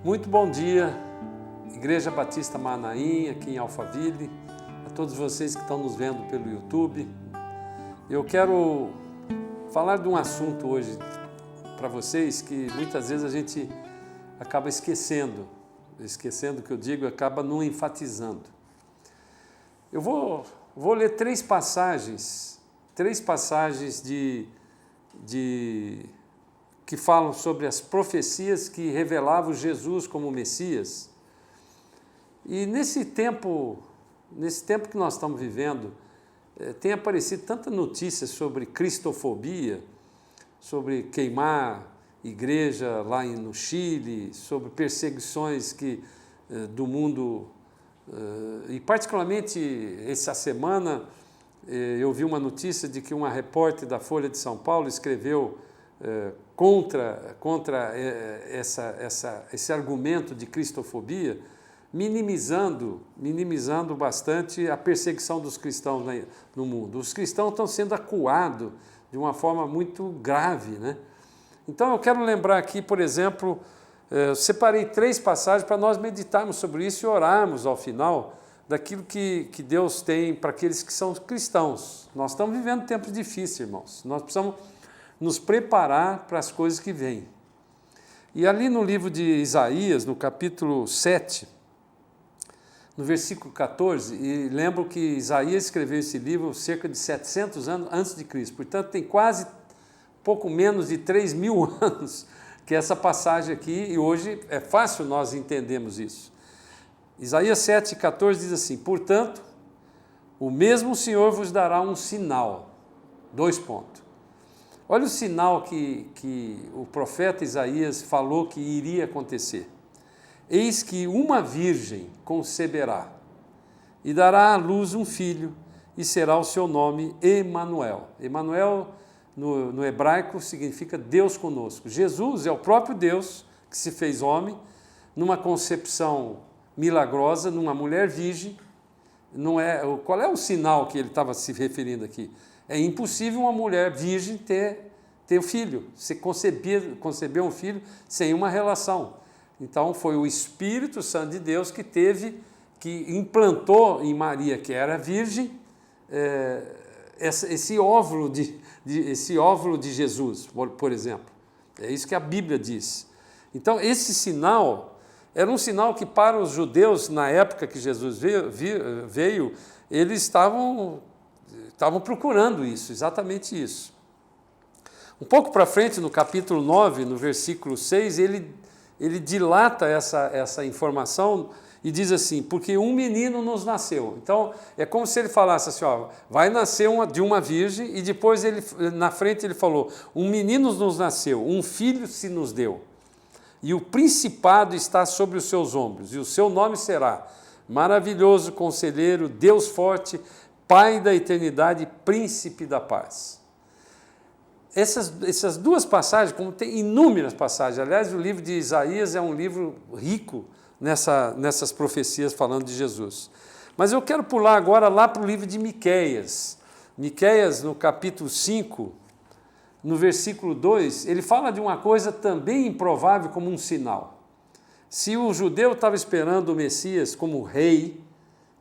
Muito bom dia, Igreja Batista Manaim, aqui em Alphaville, a todos vocês que estão nos vendo pelo YouTube. Eu quero falar de um assunto hoje para vocês que muitas vezes a gente acaba esquecendo que eu digo, acaba não enfatizando. Eu vou ler três passagens que falam sobre as profecias que revelavam Jesus como Messias. E nesse tempo que nós estamos vivendo, tem aparecido tanta notícia sobre cristofobia, sobre queimar igreja lá no Chile, sobre perseguições do mundo, e particularmente essa semana eu vi uma notícia de que uma repórter da Folha de São Paulo escreveu contra esse argumento de cristofobia, minimizando bastante a perseguição dos cristãos no mundo. Os cristãos estão sendo acuados de uma forma muito grave, né? Então eu quero lembrar aqui, por exemplo, separei três passagens para nós meditarmos sobre isso e orarmos ao final daquilo que Deus tem para aqueles que são cristãos. Nós estamos vivendo tempos difíceis, irmãos. Nós precisamos nos preparar para as coisas que vêm. E ali no livro de Isaías, no capítulo 7, no versículo 14, e lembro que Isaías escreveu esse livro cerca de 700 anos antes de Cristo, portanto tem quase pouco menos de 3.000 anos que essa passagem aqui, e hoje é fácil nós entendermos isso. Isaías 7,14 diz assim: portanto, o mesmo Senhor vos dará um sinal. 2 pontos. Olha o sinal que o profeta Isaías falou que iria acontecer. Eis que uma virgem conceberá e dará à luz um filho, e será o seu nome Emanuel. Emanuel, no hebraico, significa Deus conosco. Jesus é o próprio Deus que se fez homem, numa concepção milagrosa, numa mulher virgem. Qual é o sinal que ele estava se referindo aqui? É impossível uma mulher virgem ter um filho, se conceber um filho sem uma relação. Então foi o Espírito Santo de Deus que implantou em Maria, que era virgem, esse óvulo de Jesus, por exemplo. É isso que a Bíblia diz. Então esse sinal era um sinal que para os judeus, na época que Jesus veio, eles estavam procurando isso, exatamente isso. Um pouco para frente, no capítulo 9, no versículo 6, ele dilata essa informação e diz assim: porque um menino nos nasceu. Então, é como se ele falasse assim, ó, vai nascer de uma virgem, e depois na frente ele falou: um menino nos nasceu, um filho se nos deu, e o principado está sobre os seus ombros, e o seu nome será Maravilhoso Conselheiro, Deus Forte, Pai da Eternidade, Príncipe da Paz. Essas duas passagens, como tem inúmeras passagens, aliás, o livro de Isaías é um livro rico nessas profecias falando de Jesus. Mas eu quero pular agora lá para o livro de Miqueias. Miqueias, no capítulo 5, no versículo 2, ele fala de uma coisa também improvável como um sinal. Se o judeu estava esperando o Messias como rei,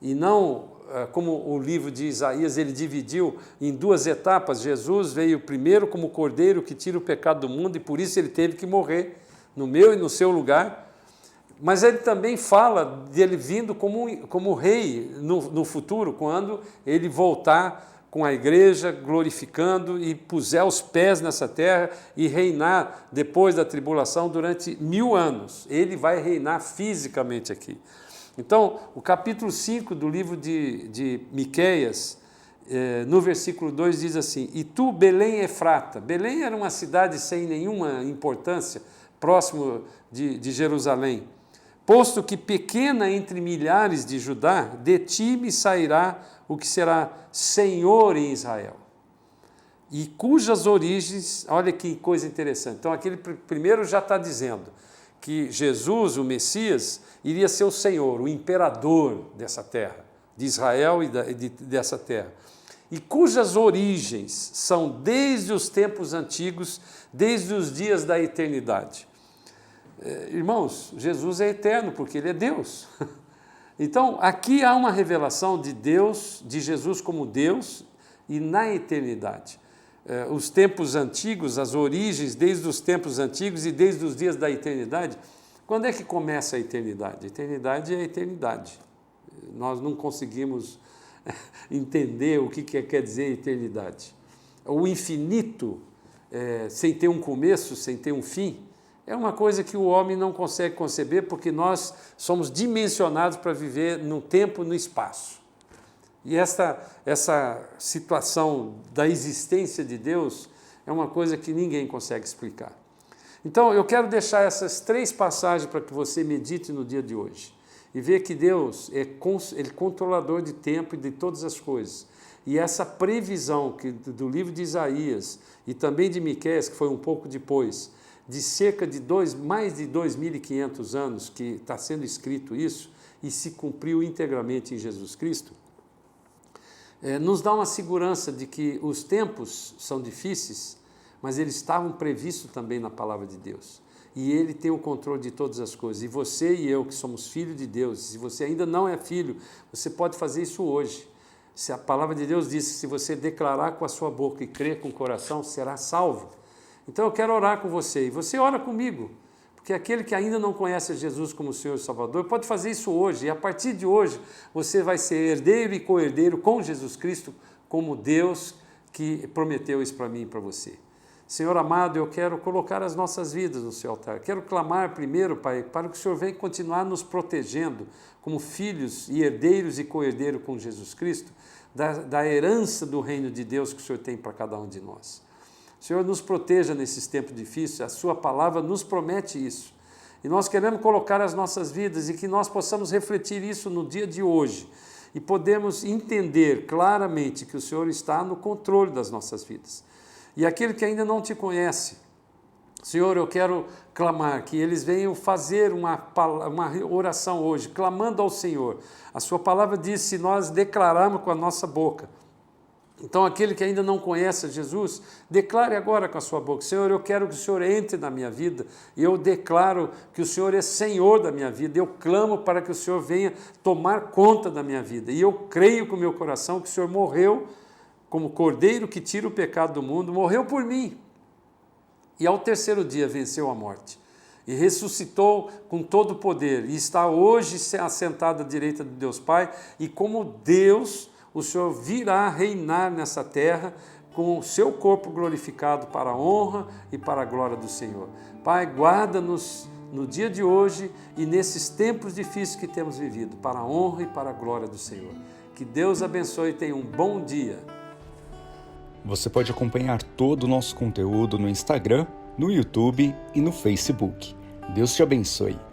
e não como o livro de Isaías ele dividiu em duas etapas, Jesus veio primeiro como cordeiro que tira o pecado do mundo, e por isso ele teve que morrer no meu e no seu lugar, mas ele também fala dele vindo como rei no futuro, quando ele voltar com a igreja, glorificando e puser os pés nessa terra e reinar depois da tribulação durante 1000 anos. Ele vai reinar fisicamente aqui. Então, o capítulo 5 do livro de Miqueias, no versículo 2, diz assim: e tu, Belém Efrata. Belém era uma cidade sem nenhuma importância, próximo de Jerusalém. Posto que pequena entre milhares de Judá, de ti me sairá o que será Senhor em Israel, e cujas origens, olha que coisa interessante. Então, aquele primeiro já está dizendo que Jesus, o Messias, iria ser o Senhor, o imperador dessa terra, de Israel e dessa terra, e cujas origens são desde os tempos antigos, desde os dias da eternidade. Irmãos, Jesus é eterno porque Ele é Deus. Então, aqui há uma revelação de Deus, de Jesus como Deus e na eternidade. Os tempos antigos, as origens desde os tempos antigos e desde os dias da eternidade. Quando é que começa a eternidade? A eternidade é a eternidade. Nós não conseguimos entender o que quer dizer eternidade. O infinito, sem ter um começo, sem ter um fim, é uma coisa que o homem não consegue conceber porque nós somos dimensionados para viver no tempo e no espaço. E essa situação da existência de Deus é uma coisa que ninguém consegue explicar. Então, eu quero deixar essas 3 passagens para que você medite no dia de hoje. E ver que Deus é controlador de tempo e de todas as coisas. E essa previsão do livro de Isaías e também de Miqueias, que foi um pouco depois, de cerca de mais de 2.500 anos que está sendo escrito isso e se cumpriu integralmente em Jesus Cristo, nos dá uma segurança de que os tempos são difíceis, mas eles estavam previstos também na palavra de Deus. E Ele tem o controle de todas as coisas. E você e eu, que somos filhos de Deus, se você ainda não é filho, você pode fazer isso hoje. Se a palavra de Deus diz que se você declarar com a sua boca e crer com o coração, será salvo. Então eu quero orar com você, e você ora comigo, porque aquele que ainda não conhece Jesus como Senhor e Salvador, pode fazer isso hoje, e a partir de hoje você vai ser herdeiro e co-herdeiro com Jesus Cristo, como Deus que prometeu isso para mim e para você. Senhor amado, eu quero colocar as nossas vidas no seu altar. Quero clamar primeiro, Pai, para que o Senhor venha continuar nos protegendo como filhos e herdeiros e co-herdeiros com Jesus Cristo, da herança do reino de Deus que o Senhor tem para cada um de nós. Senhor, nos proteja nesses tempos difíceis, a sua palavra nos promete isso. E nós queremos colocar as nossas vidas e que nós possamos refletir isso no dia de hoje e podemos entender claramente que o Senhor está no controle das nossas vidas. E aquele que ainda não te conhece, Senhor, eu quero clamar que eles venham fazer uma oração hoje, clamando ao Senhor. A sua palavra diz, se nós declararmos com a nossa boca. Então, aquele que ainda não conhece Jesus, declare agora com a sua boca, Senhor, eu quero que o Senhor entre na minha vida, e eu declaro que o Senhor é Senhor da minha vida, eu clamo para que o Senhor venha tomar conta da minha vida, e eu creio com o meu coração que o Senhor morreu como cordeiro que tira o pecado do mundo, morreu por mim, e ao 3º dia venceu a morte, e ressuscitou com todo o poder, e está hoje assentado à direita de Deus Pai, e como Deus, o Senhor virá reinar nessa terra com o seu corpo glorificado para a honra e para a glória do Senhor. Pai, guarda-nos no dia de hoje e nesses tempos difíceis que temos vivido, para a honra e para a glória do Senhor. Que Deus abençoe e tenha um bom dia. Você pode acompanhar todo o nosso conteúdo no Instagram, no YouTube e no Facebook. Deus te abençoe.